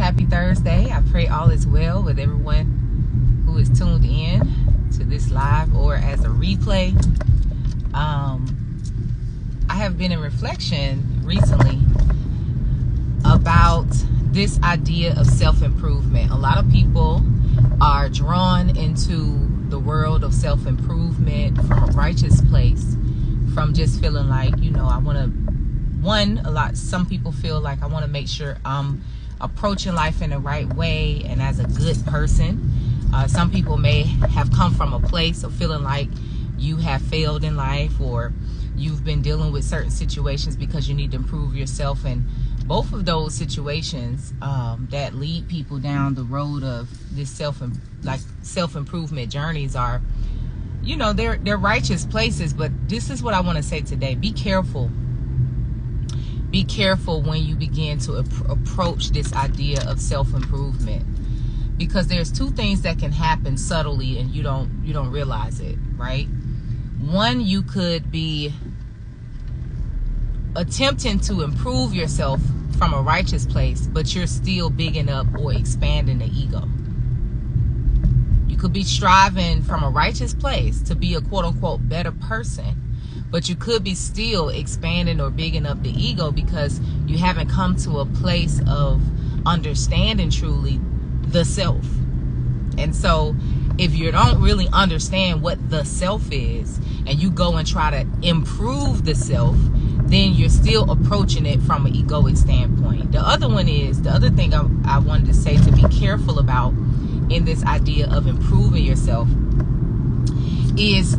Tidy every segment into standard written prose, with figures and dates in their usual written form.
happy Thursday. I pray all is well with everyone who is tuned in to this live or as a replay. I have been in reflection recently about this idea of self-improvement. A lot of people are drawn into the world of self-improvement from a righteous place, from just feeling like, I want to, some people feel like I want to make sure I'm approaching life in the right way and as a good person. Some people may have come from a place of feeling like you have failed in life, or you've been dealing with certain situations because you need to improve yourself. And both of those situations that lead people down the road of this self-improvement journeys are, they're righteous places. But this is what I want to say today. Be careful. Be careful when you begin to approach this idea of self-improvement, because there's two things that can happen subtly and you don't realize it, right? One, you could be attempting to improve yourself from a righteous place, but you're still bigging up or expanding the ego. You could be striving from a righteous place to be a quote-unquote better person, but you could be still expanding or bigging up the ego because you haven't come to a place of understanding truly the self. And so if you don't really understand what the self is and you go and try to improve the self, then you're still approaching it from an egoic standpoint. The other thing I wanted to say to be careful about in this idea of improving yourself is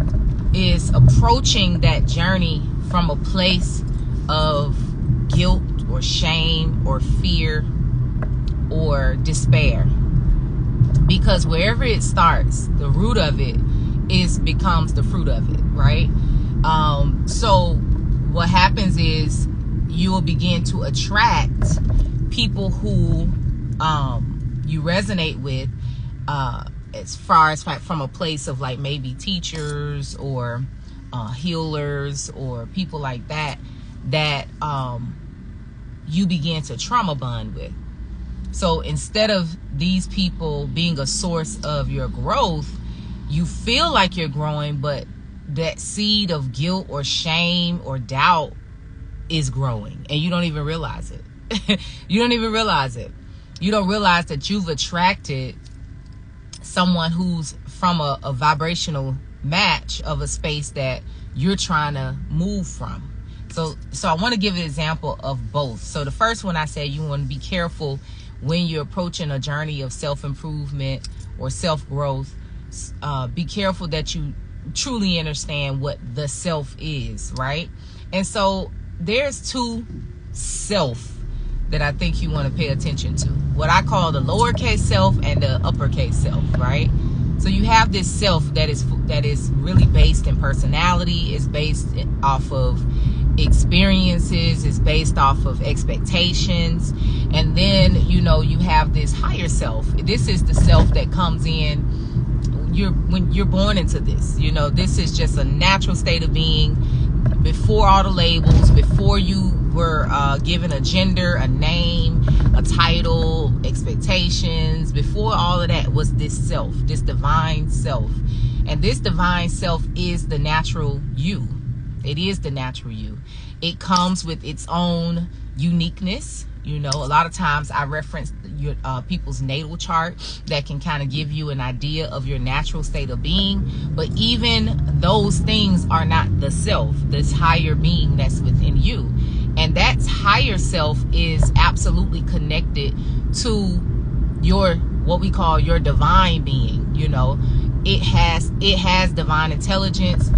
approaching that journey from a place of guilt or shame or fear or despair. Because wherever it starts, the root of it becomes the fruit of it, right? So what happens is you will begin to attract people who you resonate with, as far as from a place of like maybe teachers or healers or people like that you begin to trauma bond with. So instead of these people being a source of your growth, you feel like you're growing, but that seed of guilt or shame or doubt is growing and you don't even realize it. You don't even realize it. You don't realize that you've attracted someone who's from a vibrational match of a space that you're trying to move from. So I want to give an example of both. So the first one, I said you want to be careful when you're approaching a journey of self-improvement or self-growth. Be careful that you truly understand what the self is, right? And so there's two self that I think you want to pay attention to. What I call the lowercase self and the uppercase self, right? So you have this self that is really based in personality, is based off of experiences, is based off of expectations. And then, you have this higher self. This is the self that comes in when you're born into this. This is just a natural state of being before all the labels, before you were given a gender, a name, a title, expectations. Before all of that was this self, this divine self. And this divine self is the natural you. It is the natural you. It comes with its own uniqueness. A lot of times I reference your people's natal chart that can kind of give you an idea of your natural state of being. But even those things are not the self, this higher being that's within you. And that higher self is absolutely connected to your, what we call your divine being. It has divine intelligence.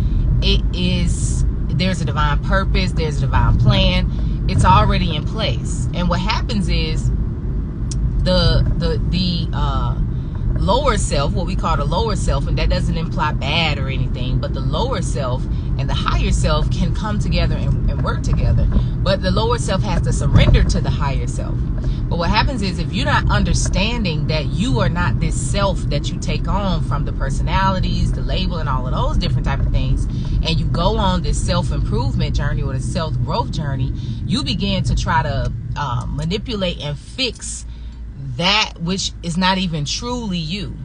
There's a divine purpose. There's a divine plan. It's already in place. And what happens is the lower self, what we call the lower self, and that doesn't imply bad or anything, but the lower self and the higher self can come together and work together. But the lower self has to surrender to the higher self. But what happens is, if you're not understanding that you are not this self that you take on from the personalities, the label, and all of those different type of things, and you go on this self-improvement journey or the self-growth journey, you begin to try to manipulate and fix that which is not even truly you,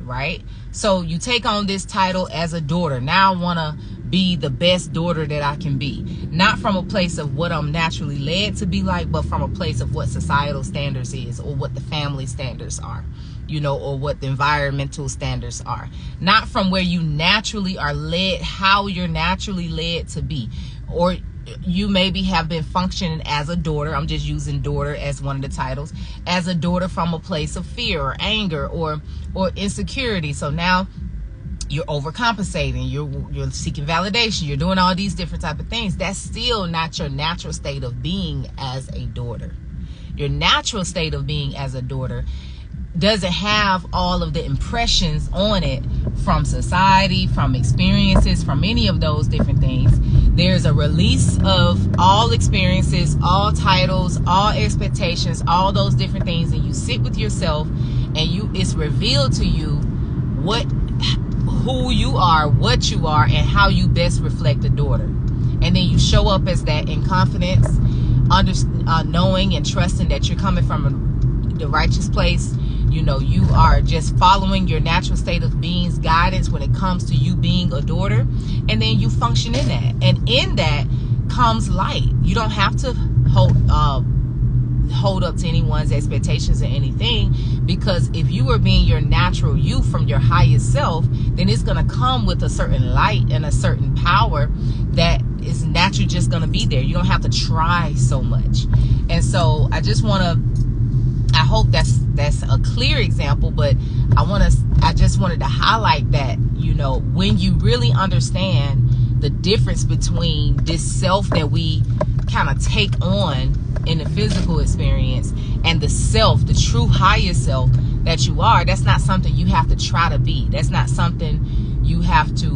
right? So you take on this title as a daughter. Now I want to be the best daughter that I can be. Not from a place of what I'm naturally led to be like, but from a place of what societal standards is, or what the family standards are, you know, or what the environmental standards are. Not from where you naturally are led, how you're naturally led to be. Or you maybe have been functioning as a daughter. I'm just using daughter as one of the titles. As a daughter from a place of fear or anger or insecurity. So now you're overcompensating, you're seeking validation, you're doing all these different type of things. That's still not your natural state of being as a daughter. Your natural state of being as a daughter doesn't have all of the impressions on it from society, from experiences, from any of those different things. There's a release of all experiences, all titles, all expectations, all those different things, and you sit with yourself, and it's revealed to you who you are, what you are, and how you best reflect a daughter. And then you show up as that in confidence, knowing and trusting that you're coming from the righteous place. You know, you are just following your natural state of being's guidance when it comes to you being a daughter. And then you function in that. And in that comes light. You don't have to hold up to anyone's expectations or anything, because if you are being your natural you from your highest self, then it's going to come with a certain light and a certain power that is naturally just going to be there. You don't have to try so much. And so I just want to, I hope that's a clear example, but I just wanted to highlight that, you know, when you really understand the difference between this self that we kind of take on in the physical experience and the self, the true highest self that you are, that's not something you have to try to be. That's not something you have to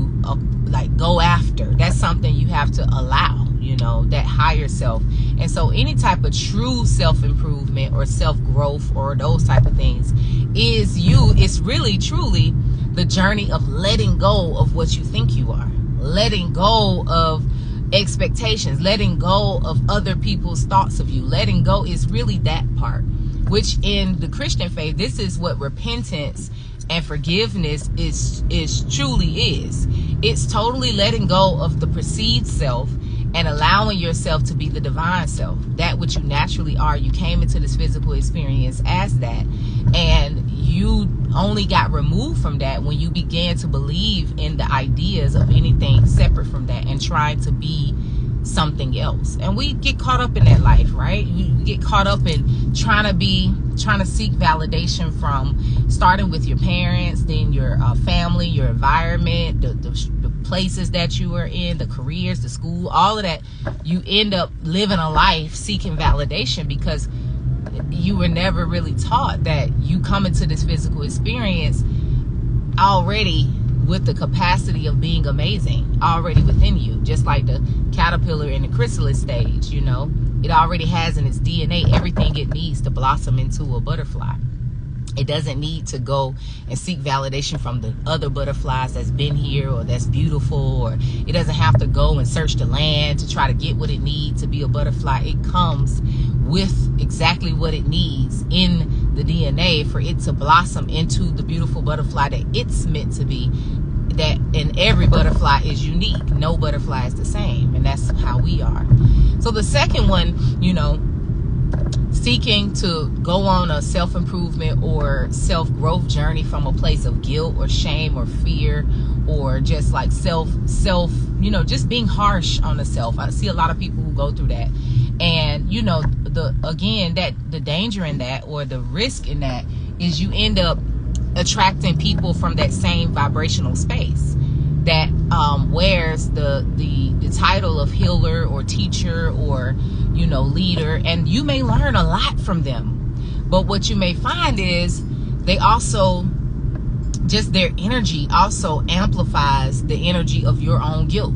like go after. That's something you have to allow, you know, that higher self. And so any type of true self-improvement or self-growth or those type of things is it's really truly the journey of letting go of what you think you are, letting go of expectations, letting go of other people's thoughts of you. Letting go is really that part, which in the Christian faith, this is what repentance and forgiveness is truly is. It's totally letting go of the perceived self and allowing yourself to be the divine self, that which you naturally are. You came into this physical experience as that, and you only got removed from that when you began to believe in the ideas of anything separate from that and trying to be something else. And we get caught up in that life, right? You get caught up in trying to seek validation from starting with your parents, then your family, your environment, the places that you are in, the careers, the school, all of that. You end up living a life seeking validation because you were never really taught that you come into this physical experience already with the capacity of being amazing already within you. Just like the caterpillar in the chrysalis stage, you know, it already has in its DNA everything it needs to blossom into a butterfly. It doesn't need to go and seek validation from the other butterflies that's been here or that's beautiful, or it doesn't have to go and search the land to try to get what it needs to be a butterfly. It comes with exactly what it needs in the DNA for it to blossom into the beautiful butterfly that it's meant to be. And every butterfly is unique. No butterfly is the same, and that's how we are. So the second one, you know, seeking to go on a self-improvement or self-growth journey from a place of guilt or shame or fear, or just like self, you know, just being harsh on the self. I see a lot of people who go through that. And, you know, the danger in that, or the risk in that, is you end up attracting people from that same vibrational space that wears the title of healer or teacher or, you know, leader, and you may learn a lot from them. But what you may find is they also, just their energy also amplifies the energy of your own guilt,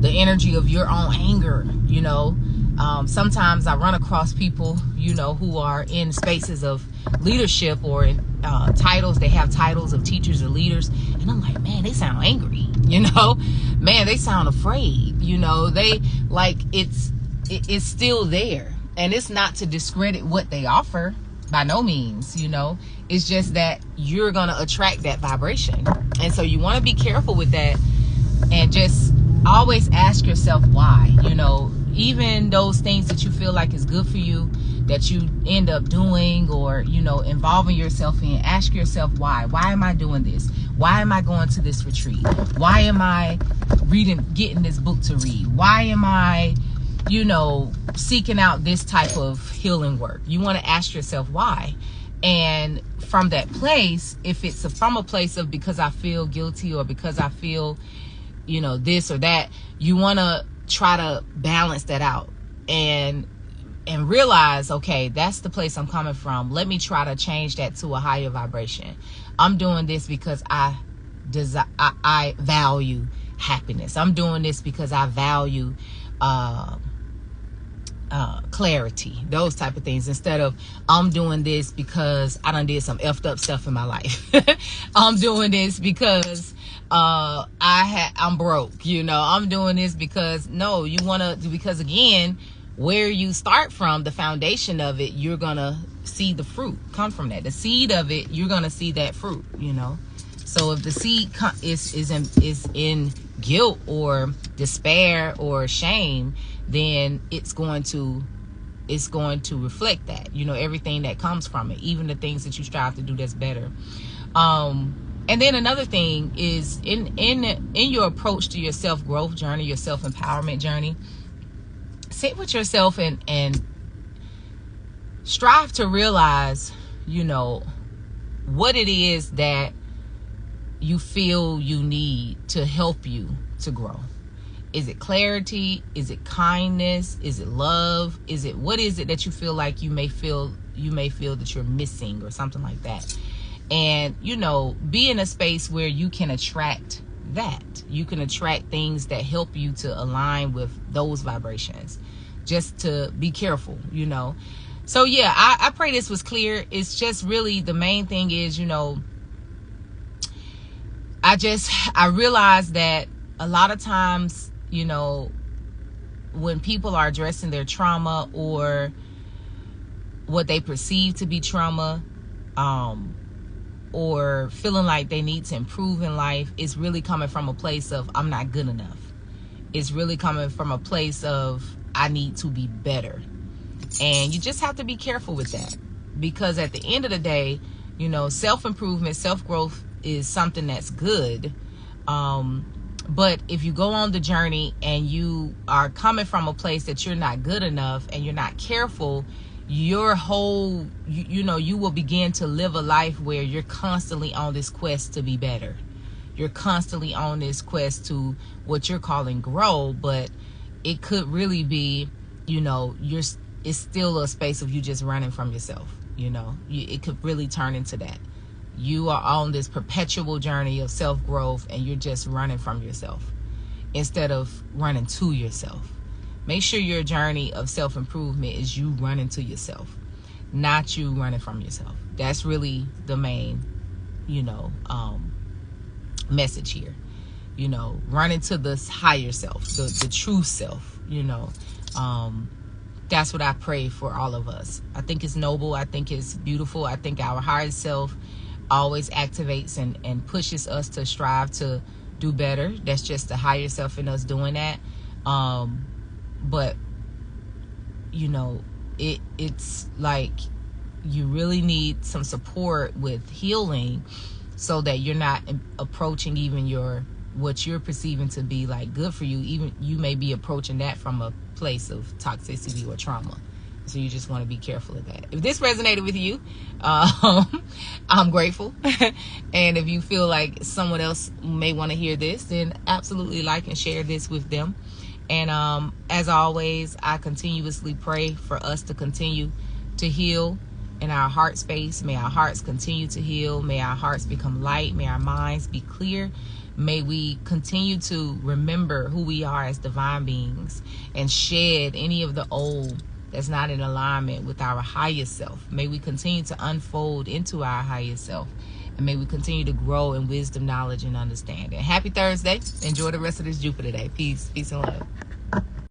the energy of your own anger, you know. Sometimes I run across people, you know, who are in spaces of leadership or in titles. They have titles of teachers or leaders, and I'm like, man, they sound angry, you know, man, they sound afraid, you know, they like it's still there. And it's not to discredit what they offer, by no means, you know. It's just that you're going to attract that vibration. And so you want to be careful with that, and just always ask yourself why. You know, even those things that you feel like is good for you, that you end up doing, or, you know, involving yourself in, ask yourself why. Why am I doing this? Why am I going to this retreat? Why am I getting this book to read? Why am I, you know, seeking out this type of healing work? You want to ask yourself why. And from that place, if it's from a place of because I feel guilty, or because I feel, you know, this or that, you want to try to balance that out and realize, okay, that's the place I'm coming from. Let me try to change that to a higher vibration. I'm doing this because I value happiness. I'm doing this because I value clarity, those type of things, instead of I'm doing this because I done did some effed up stuff in my life. I'm doing this because I'm broke, you know. I'm doing this because, no, you want to, because again, where you start from, the foundation of it, you're gonna see the fruit come from that. The seed of it, you're gonna see that fruit, you know. So if the seed is in guilt or despair or shame, then it's going to reflect that, you know, everything that comes from it, even the things that you strive to do that's better. And then another thing is in your approach to your self-growth journey, your self-empowerment journey, sit with yourself and strive to realize, you know, what it is that you feel you need to help you to grow. Is it clarity? Is it kindness? Is it love? What is it that you feel like you may feel that you're missing, or something like that? And, you know, be in a space where you can attract that. You can attract things that help you to align with those vibrations. Just to be careful, you know. So yeah, I pray this was clear. It's just really the main thing is, you know, I realize that a lot of times, you know, when people are addressing their trauma or what they perceive to be trauma, or feeling like they need to improve in life, it's really coming from a place of I'm not good enough. It's really coming from a place of I need to be better. And you just have to be careful with that, because at the end of the day, you know, self-improvement, self-growth is something that's good. But if you go on the journey and you are coming from a place that you're not good enough and you're not careful, your whole, you know, you will begin to live a life where you're constantly on this quest to be better. You're constantly on this quest to what you're calling grow, but it could really be, you know, it's still a space of you just running from yourself. You know, it could really turn into that. You are on this perpetual journey of self-growth and you're just running from yourself instead of running to yourself. Make sure your journey of self-improvement is you running to yourself, not you running from yourself. That's really the main, you know, message here. You know, running to this higher self, the true self, you know. That's what I pray for all of us. I think it's noble. I think it's beautiful. I think our higher self always activates and pushes us to strive to do better. That's just the higher self in us doing that. But, you know, it's like you really need some support with healing so that you're not approaching even what you're perceiving to be like good for you. Even you may be approaching that from a place of toxicity or trauma. So you just want to be careful of that. If this resonated with you, I'm grateful. And if you feel like someone else may want to hear this, then absolutely like and share this with them. And as always, I continuously pray for us to continue to heal in our heart space. May our hearts continue to heal. May our hearts become light. May our minds be clear. May we continue to remember who we are as divine beings and shed any of the old that's not in alignment with our highest self. May we continue to unfold into our highest self. And may we continue to grow in wisdom, knowledge, and understanding. Happy Thursday. Enjoy the rest of this Jupiter day. Peace. Peace and love.